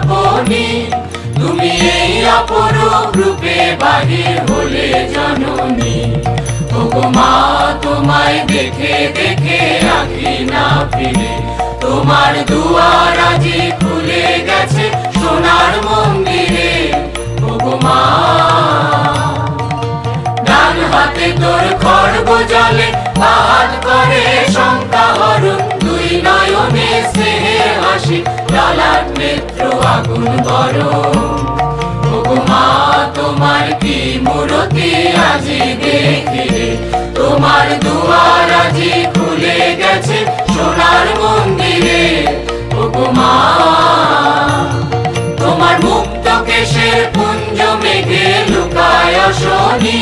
আপনি, তুমি এই অপরূপ রূপে বাহির হলে জননী। ওগো মা, তোমায় দেখে দেখে আঁখি না ফিরে, তোমার দুয়ার আজি খুলে গেছে সোনার মন্দিরে। ওগো মা, ডান হাতে তোর খড়গ জলে, বাদ করে শঙ্কা হরণ, দুই নয়নে স্নেহের হাসি, লালাট নেত্র আগুন গরম। ওগো মা, তোমার কি মূরতি আজি দেখিরে, তোমার দুয়ার আজি খুলে গেছে সোনার মন্দিরে। ওগো মা, তোমার মুক্ত কেশের পুঞ্জ মেঘে লুকায় শনি,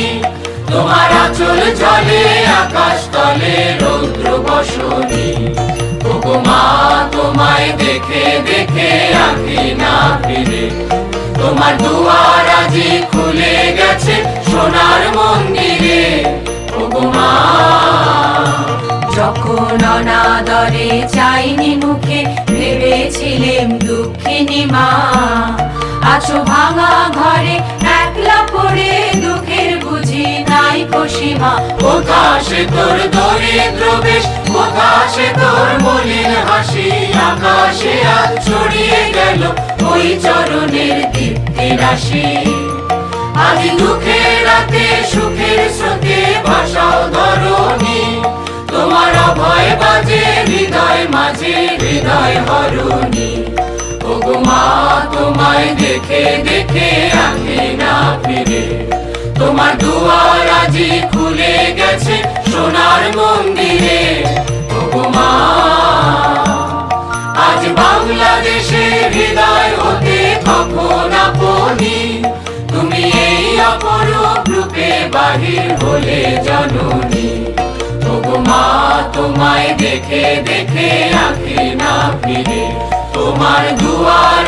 তোমার আঁচল জলে আকাশ তলে রৌদ্র বসনি। ওগো মা, তোমায় দেখে দেখে আঁখি না ফিরে, তোমার দুয়ার আজি খুলে গেছে সোনার মন্দিরে। ওগো মা, যখন অনাদরে চাইনি মুখে, ভেবেছিলেম দুঃখিনী মা। আছো ভাঙা ঘরে একলা পড়ে, দুঃখের বুঝি নাই সীমা। কোথা সে তোর দরিদ্র বেশ, কোথা সে তোর মলিন হাসি, আকাশে আজ ছড়িয়ে গেল ওই চরণের দীপ্তি রাশি। আজ দুঃখের রাতে সুখের স্রোতে ভাসাও ধরণী, তোমার অভয় বাজে হৃদয় মাঝে হৃদয় হরণী। ওগো মা, তোমায় দেখে দেখে আঁখি না ফিরে, তোমার দুয়ার আজি খুলে গেছে সোনার মন্দিরে। ওগো মা, আজ বাংলাদেশের হৃদয় হতে কখন আপনি, তুমি এই অপরূপ রূপে বাহির হলে জননী। ওগো মা, তোমায় দেখে দেখে আঁখি না ফিরে, তোমার দুয়ার